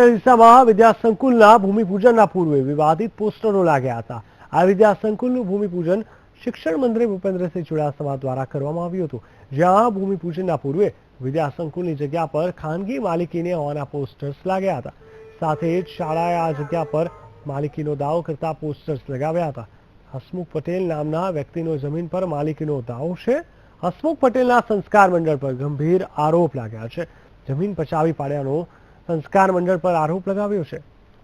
અડીસામાં વિદ્યાસંકુલના ભૂમિપૂજનના પૂર્વે વિવાદિત પોસ્ટરો લાગ્યા હતા। આ વિદ્યાસંકુલનું ભૂમિપૂજન શિક્ષણ મંત્રી ભૂપેન્દ્રસિંહ ચુડાસમા દ્વારા કરવામાં આવ્યું હતું, જ્યાં ભૂમિપૂજનના પૂર્વે વિદ્યાસંકુલની જગ્યા પર ખાનગી માલિકીને હોવાના પોસ્ટર્સ લાગ્યા હતા। સાથે જ શાળાએ આ જગ્યા પર માલિકીનો દાવો કરતા પોસ્ટર્સ લગાવ્યા હતા। હસમુખ પટેલ નામના વ્યક્તિનો જમીન પર માલિકીનો દાવો છે। હસમુખ પટેલના સંસ્કાર મંડળ પર ગંભીર આરોપ લાગ્યા છે। જમીન પચાવી પાડ્યાનો સંસ્કાર મંડળ પર આરોપ લગાવ્યો છે।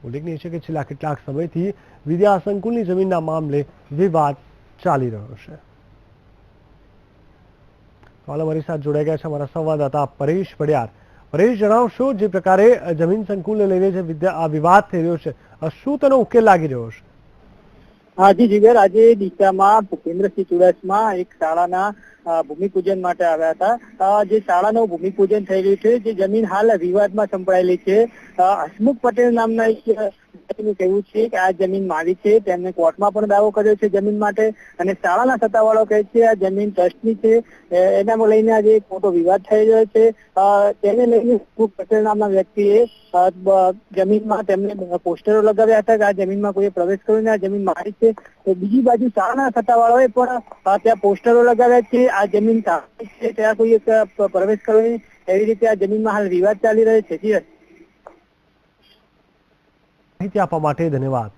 ઉલ્લેખનીય છે કે છેલ્લા કેટલાક સમયથી વિદ્યાસંકુલની જમીનના મામલે વિવાદ ચાલી રહ્યો છે। હાલ અમારી સાથે જોડાઈ ગયા છે અમારા સંવાદદાતા પરેશ પડિયાર। પરેશ, જણાવશો જે પ્રકારે જમીન સંકુલને લઈને જે આ વિવાદ થઈ રહ્યો છે, શું તેનો ઉકેલ લાગી રહ્યો છે? જી જીગર, આજે ડીસામાં ભૂપેન્દ્રસિંહ ચુડાસમા એક શાળાના ભૂમિપૂજન માટે આવ્યા હતા। જે શાળાનું ભૂમિપૂજન થઈ રહ્યું છે, જે જમીન હાલ વિવાદમાં સંકળાયેલી છે। હસમુખ પટેલ નામના એક વ્યક્તિનું કહેવું છે કે આ જમીન મારી છે। તેમને કોર્ટમાં પણ દાવો કર્યો છે જમીન માટે, અને શાળાના સત્તાવાળાઓ કહે છે આ જમીન ટ્રસ્ટની છે। એના લઈને આજે એક મોટો વિવાદ થઈ રહ્યો છે। તેને લઈને હસમુખ પટેલ નામના વ્યક્તિએ જમીનમાં તેમને પોસ્ટરો લગાવ્યા હતા કે આ જમીનમાં કોઈએ પ્રવેશ કર્યો ને આ જમીન મારી છે। તો બીજી બાજુ શાળાના સત્તાવાળાઓએ પણ ત્યાં પોસ્ટરો લગાવ્યા છે આ જમીન છે, ત્યાં કોઈ પ્રવેશ કર્યો નહીં, એવી રીતે આ જમીનમાં હાલ વિવાદ ચાલી રહ્યો છે। માહિતી આપવા માટે ધન્યવાદ।